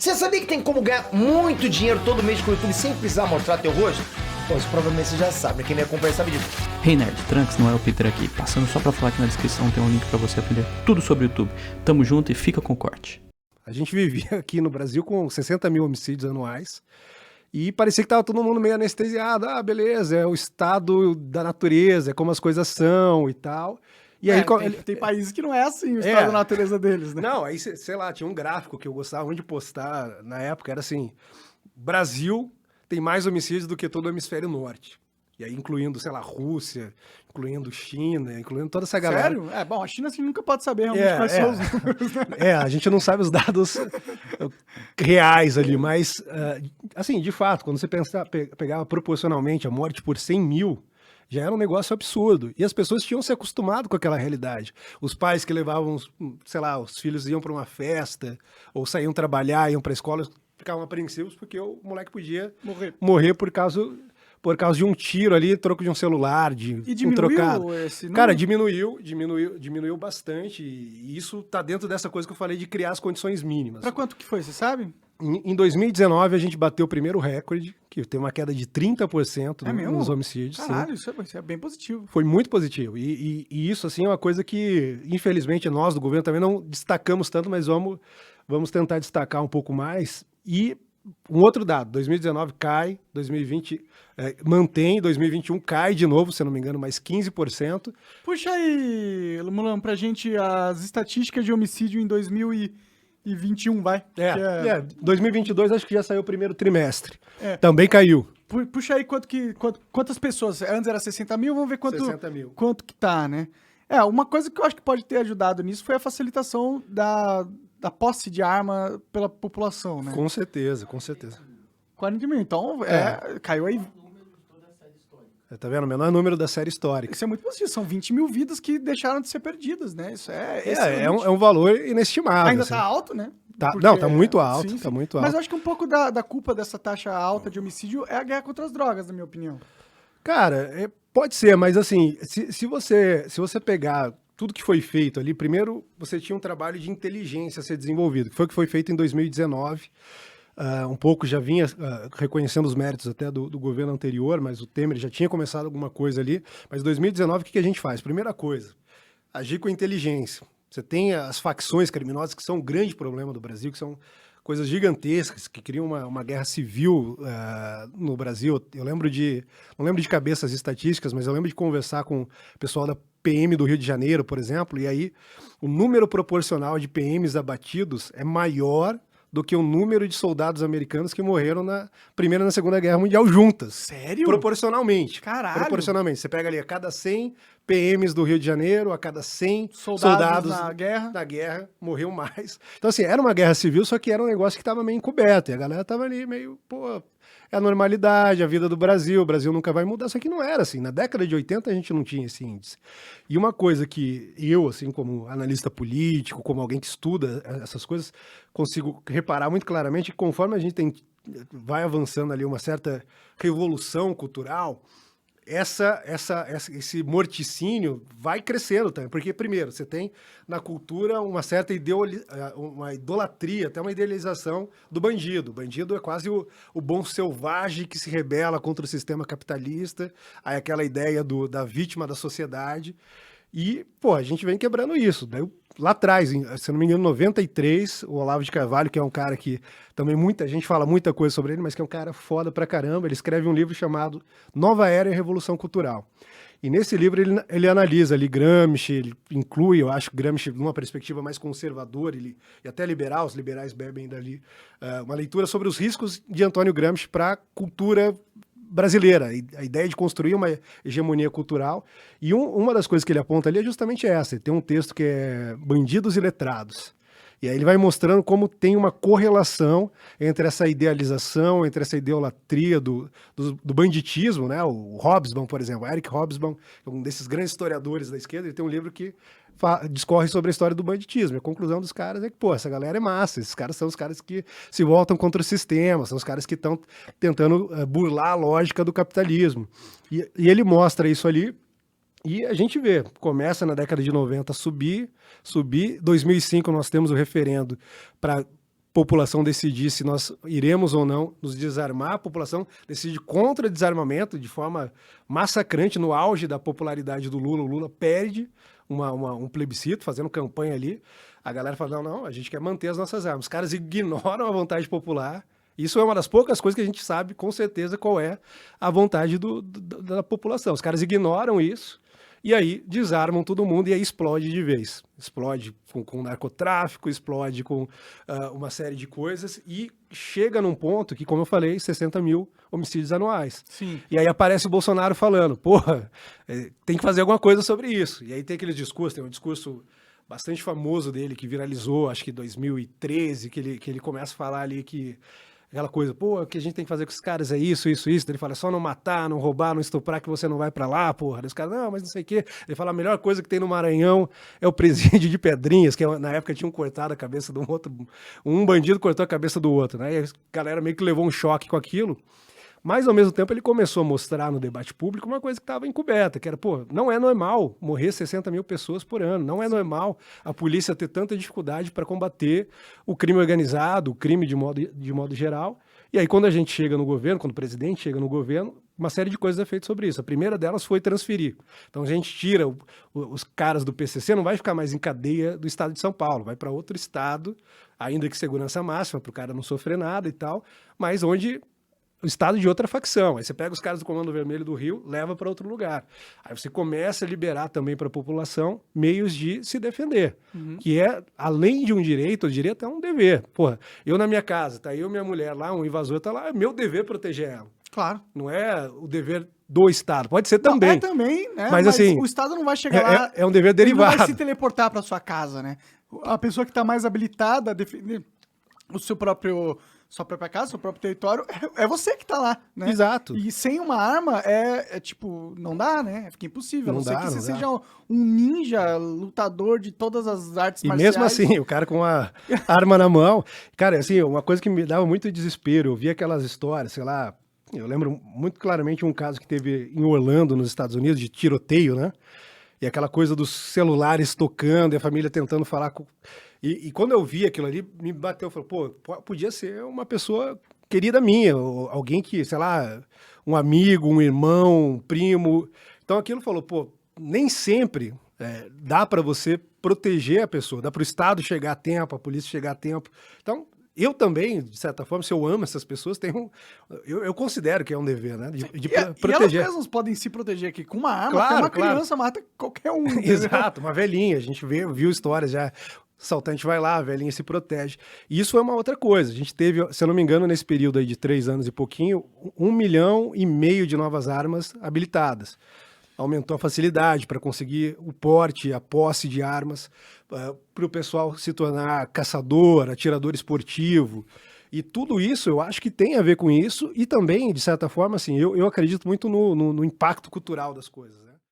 Você sabia que tem como ganhar muito dinheiro todo mês com o YouTube sem precisar mostrar teu rosto? Pô, isso provavelmente você já sabe, quem me acompanha sabe disso. Hey Nerd, Trunks, não é o Peter aqui. Passando só pra falar que na descrição tem um link pra você aprender tudo sobre o YouTube. Tamo junto e fica com o corte. A gente vivia aqui no Brasil com 60 mil homicídios anuais e parecia que tava todo mundo meio anestesiado. Ah, beleza, é o estado da natureza, é como as coisas são e tal. E aí, tem países que não é assim o estado da natureza deles, né? Não, aí, sei lá, tinha um gráfico que eu gostava de postar na época, era assim, Brasil tem mais homicídios do que todo o hemisfério norte. E aí, incluindo, sei lá, Rússia, incluindo China, incluindo toda essa galera. Sério? Bom, a China assim nunca pode saber realmente quais são os números, né? A gente não sabe os dados reais ali, mas, assim, de fato, quando você pegava proporcionalmente a morte por 100 mil, já era um negócio absurdo. E as pessoas tinham se acostumado com aquela realidade. Os pais que levavam, sei lá, os filhos iam para uma festa, ou saíam trabalhar, iam para a escola, ficavam apreensivos porque o moleque podia morrer por causa de um tiro ali, troco de um celular, de um trocado. Esse número? Cara, diminuiu bastante. E isso tá dentro dessa coisa que eu falei de criar as condições mínimas. Pra quanto que foi, você sabe? Em 2019, a gente bateu o primeiro recorde, que tem uma queda de 30% nos homicídios. Caralho, sim. isso é bem positivo. Foi muito positivo. E isso, assim, é uma coisa que, infelizmente, nós do governo também não destacamos tanto, mas vamos tentar destacar um pouco mais. E um outro dado, 2019 cai, 2020 mantém, 2021 cai de novo, se eu não me engano, mais 15%. Puxa aí, Mulan, pra gente as estatísticas de homicídio em 2021, vai. 2022 acho que já saiu o primeiro trimestre. Também caiu. Puxa aí quantas pessoas, antes era 60 mil, vamos ver 60 mil. Quanto que tá, né? Uma coisa que eu acho que pode ter ajudado nisso foi a facilitação da posse de arma pela população, né? Com certeza, com certeza. 40 mil, então caiu aí. Tá vendo? O menor número da série histórica. Isso é muito positivo, são 20 mil vidas que deixaram de ser perdidas, né? Isso é um valor inestimável. Ainda assim. tá alto, né? Tá muito alto, sim. Tá muito alto. Mas eu acho que um pouco da culpa dessa taxa alta de homicídio é a guerra contra as drogas, na minha opinião. Cara, pode ser, mas assim, se você pegar tudo que foi feito ali, primeiro você tinha um trabalho de inteligência a ser desenvolvido, que foi o que foi feito em 2019. Um pouco já vinha reconhecendo os méritos até do governo anterior, mas o Temer já tinha começado alguma coisa ali. Mas em 2019, o que a gente faz? Primeira coisa, agir com inteligência. Você tem as facções criminosas, que são um grande problema do Brasil, que são coisas gigantescas, que criam uma guerra civil no Brasil. Não lembro de cabeça as estatísticas, mas eu lembro de conversar com o pessoal da PM do Rio de Janeiro, por exemplo, e aí o número proporcional de PMs abatidos é maior do que o número de soldados americanos que morreram na Primeira e na Segunda Guerra Mundial juntas. Sério? Proporcionalmente. Caralho! Proporcionalmente. Você pega ali a cada 100 PMs do Rio de Janeiro, a cada 100 soldados na guerra, morreu mais. Então, assim, era uma guerra civil, só que era um negócio que estava meio encoberto. E a galera tava ali meio, é a normalidade, a vida do Brasil, o Brasil nunca vai mudar. Só que não era assim. Na década de 80 a gente não tinha esse índice. E uma coisa que eu, assim, como analista político, como alguém que estuda essas coisas, consigo reparar muito claramente que conforme a gente vai avançando ali uma certa revolução cultural, esse morticínio vai crescendo também. Porque, primeiro, você tem na cultura uma certa uma idolatria, até uma idealização do bandido. O bandido é quase o bom selvagem que se rebela contra o sistema capitalista, aí aquela ideia da vítima da sociedade. E, a gente vem quebrando isso. Daí, lá atrás, se não me engano, em 93, o Olavo de Carvalho, que é um cara que também muita gente fala muita coisa sobre ele, mas que é um cara foda pra caramba, ele escreve um livro chamado Nova Era e Revolução Cultural. E nesse livro ele analisa ali Gramsci, ele inclui, eu acho, Gramsci numa perspectiva mais conservadora e até liberal, os liberais bebem dali, uma leitura sobre os riscos de Antônio Gramsci para a cultura brasileira, a ideia de construir uma hegemonia cultural. E uma das coisas que ele aponta ali é justamente essa. Ele tem um texto que é Bandidos e Letrados. E aí ele vai mostrando como tem uma correlação entre essa idealização, entre essa idolatria do banditismo, né? O Hobsbawm, por exemplo, Eric Hobsbawm, um desses grandes historiadores da esquerda, ele tem um livro que discorre sobre a história do banditismo. A conclusão dos caras é que, essa galera é massa, esses caras são os caras que se voltam contra o sistema, são os caras que estão tentando burlar a lógica do capitalismo. E ele mostra isso ali, e a gente vê, começa na década de 90 a subir, 2005 nós temos o referendo para população decidir se nós iremos ou não nos desarmar, a população decide contra o desarmamento de forma massacrante no auge da popularidade do Lula. O Lula perde um plebiscito, fazendo campanha ali. A galera fala, não, a gente quer manter as nossas armas. Os caras ignoram a vontade popular. Isso é uma das poucas coisas que a gente sabe com certeza qual é a vontade da população. Os caras ignoram isso e aí desarmam todo mundo e aí explode de vez. Explode com narcotráfico, explode com uma série de coisas e chega num ponto que, como eu falei, 60 mil homicídios anuais. Sim. E aí aparece o Bolsonaro falando, porra, tem que fazer alguma coisa sobre isso. E aí tem aqueles discursos, tem um discurso bastante famoso dele que viralizou, acho que em 2013, que ele começa a falar ali que aquela coisa, pô, o que a gente tem que fazer com esses caras é isso, isso, isso. Ele fala, é só não matar, não roubar, não estuprar que você não vai pra lá, porra. Aí os caras, não, mas não sei o quê. Ele fala, a melhor coisa que tem no Maranhão é o presídio de Pedrinhas, que na época tinham cortado a cabeça do outro. Um bandido cortou a cabeça do outro, né? E a galera meio que levou um choque com aquilo. Mas, ao mesmo tempo, ele começou a mostrar no debate público uma coisa que estava encoberta, que era, pô, não é normal morrer 60 mil pessoas por ano, não é normal a polícia ter tanta dificuldade para combater o crime organizado, o crime de modo geral. E aí, quando a gente chega no governo, quando o presidente chega no governo, uma série de coisas é feita sobre isso. A primeira delas foi transferir. Então, a gente tira os caras do PCC, não vai ficar mais em cadeia do estado de São Paulo, vai para outro estado, ainda que segurança máxima, para o cara não sofrer nada e tal, mas onde o estado de outra facção. Aí você pega os caras do Comando Vermelho do Rio, leva para outro lugar. Aí você começa a liberar também para a população meios de se defender, que é, além de um direito, o direito é um dever. Porra, eu na minha casa, tá eu e minha mulher lá, um invasor tá lá, é meu dever proteger ela. Claro. Não é o dever do Estado. Pode ser também. Não, é também, né? Mas, assim, o Estado não vai chegar lá... É um dever Ele não derivado. vai se teleportar para sua casa, né? A pessoa que está mais habilitada a defender sua própria casa, seu próprio território, é você que tá lá, né? Exato. E sem uma arma, tipo, não dá, né? Fica impossível. A não ser que você seja um ninja, lutador de todas as artes marciais. E mesmo assim, o cara com a arma na mão... Cara, assim, uma coisa que me dava muito desespero, eu via aquelas histórias, sei lá, eu lembro muito claramente um caso que teve em Orlando, nos Estados Unidos, de tiroteio, né? E aquela coisa dos celulares tocando e a família tentando falar com... E quando eu vi aquilo ali, me bateu, falei, pô, podia ser uma pessoa querida minha, ou alguém que, sei lá, um amigo, um irmão, um primo. Então aquilo falou, pô, nem sempre dá para você proteger a pessoa, dá para o Estado chegar a tempo, a polícia chegar a tempo. Então, eu também, de certa forma, se eu amo essas pessoas, eu considero que é um dever, né? De proteger. E elas mesmas podem se proteger aqui com uma arma, Claro, até uma claro. criança mata qualquer um. Exato, uma velhinha, a gente viu histórias já. O assaltante vai lá, a velhinha se protege. E isso é uma outra coisa. A gente teve, se eu não me engano, nesse período aí de 3 anos e pouquinho, 1,5 milhão de novas armas habilitadas. Aumentou a facilidade para conseguir o porte, a posse de armas, para o pessoal se tornar caçador, atirador esportivo. E tudo isso eu acho que tem a ver com isso e também, de certa forma, assim, eu acredito muito no impacto cultural das coisas, né?